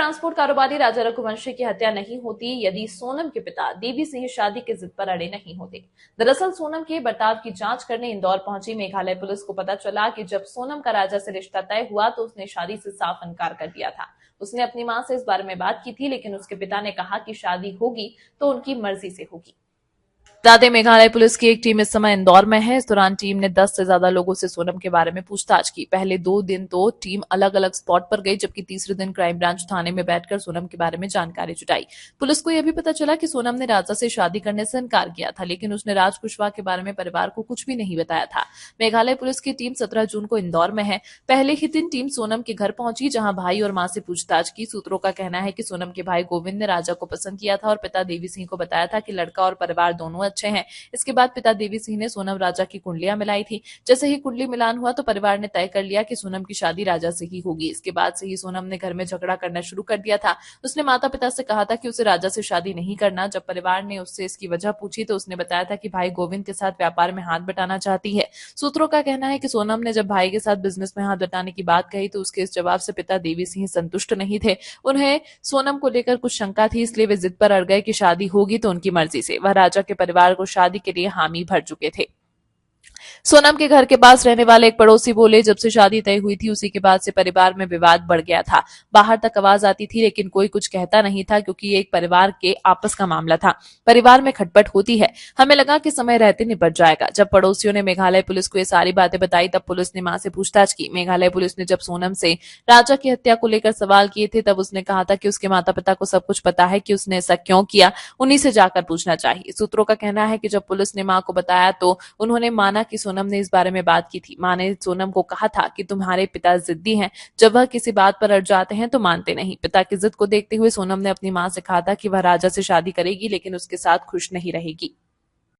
Transport कारोबारी राजा रघुवंशी की हत्या नहीं होती यदि सोनम के पिता देवी सिंह शादी की जिद पर अड़े नहीं होते। दरअसल सोनम के बर्ताव की जांच करने इंदौर पहुंची मेघालय पुलिस को पता चला कि जब सोनम का राजा से रिश्ता तय हुआ तो उसने शादी से साफ इनकार कर दिया था। उसने अपनी मां से इस बारे में बात की थी, लेकिन उसके पिता ने कहा कि शादी होगी तो उनकी मर्जी से होगी। बता दें, मेघालय पुलिस की एक टीम इस समय इंदौर में है। इस दौरान टीम ने 10 से ज्यादा लोगों से सोनम के बारे में पूछताछ की। पहले 2 दिन तो टीम अलग अलग स्पॉट पर गई, जबकि तीसरे दिन क्राइम ब्रांच थाने में बैठकर सोनम के बारे में जानकारी जुटाई। पुलिस को यह भी पता चला कि सोनम ने राजा से शादी करने से इनकार किया था, लेकिन उसने राज कुशवाहा के बारे में परिवार को कुछ भी नहीं बताया था। मेघालय पुलिस की टीम 17 जून को इंदौर में है। पहले ही दिन टीम सोनम के घर पहुंची, जहां भाई और मां से पूछताछ की। सूत्रों का कहना है कि सोनम के भाई गोविंद ने राजा को पसंद किया था और पिता देवी सिंह को बताया था कि लड़का और परिवार दोनों अच्छे हैं। इसके बाद पिता देवी सिंह ने सोनम राजा की कुंडलियां मिलाई थी। जैसे ही कुंडली मिलान हुआ तो परिवार ने तय कर लिया कि सोनम की शादी राजा से ही होगी। इसके बाद से ही सोनम ने घर में झगड़ा करना शुरू कर दिया था। उसने माता पिता से कहा था कि उसे राजा से शादी नहीं करना। जब परिवार ने उससे इसकी वजह पूछी तो उसने बताया था कि भाई गोविंद के साथ व्यापार में हाथ बटाना चाहती है। सूत्रों का कहना है कि सोनम ने जब भाई के साथ बिजनेस में हाथ बटाने की बात कही तो उसके इस जवाब से पिता देवी सिंह संतुष्ट नहीं थे। उन्हें सोनम को लेकर कुछ शंका थी, इसलिए वे जिद पर अड़ गए कि शादी होगी तो उनकी मर्जी से। वह राजा के परिवार को शादी के लिए हामी भर चुके थे। सोनम के घर के पास रहने वाले एक पड़ोसी बोले, जब से शादी तय हुई थी उसी के बाद से परिवार में विवाद बढ़ गया था। बाहर तक आवाज आती थी, लेकिन कोई कुछ कहता नहीं था, क्योंकि ये एक परिवार के आपस का मामला था। परिवार में खटपट होती है। हमें लगा कि समय रहते निपट जाएगा। जब पड़ोसियों ने मेघालय पुलिस को ये सारी बातें बताई तब पुलिस ने मां से पूछताछ की। मेघालय पुलिस ने जब सोनम से राजा की हत्या को लेकर सवाल किए थे तब उसने कहा था कि उसके माता पिता को सब कुछ पता है कि उसने ऐसा क्यों किया, उन्हीं से जाकर पूछना चाहिए। सूत्रों का कहना है कि जब पुलिस ने मां को बताया तो उन्होंने माना कि सोनम ने इस बारे में बात की थी। मां ने सोनम को कहा था कि तुम्हारे पिता जिद्दी हैं, जब वह किसी बात पर अड़ जाते हैं तो मानते नहीं। पिता की जिद को देखते हुए सोनम ने अपनी मां से कहा था कि वह राजा से शादी करेगी, लेकिन उसके साथ खुश नहीं रहेगी।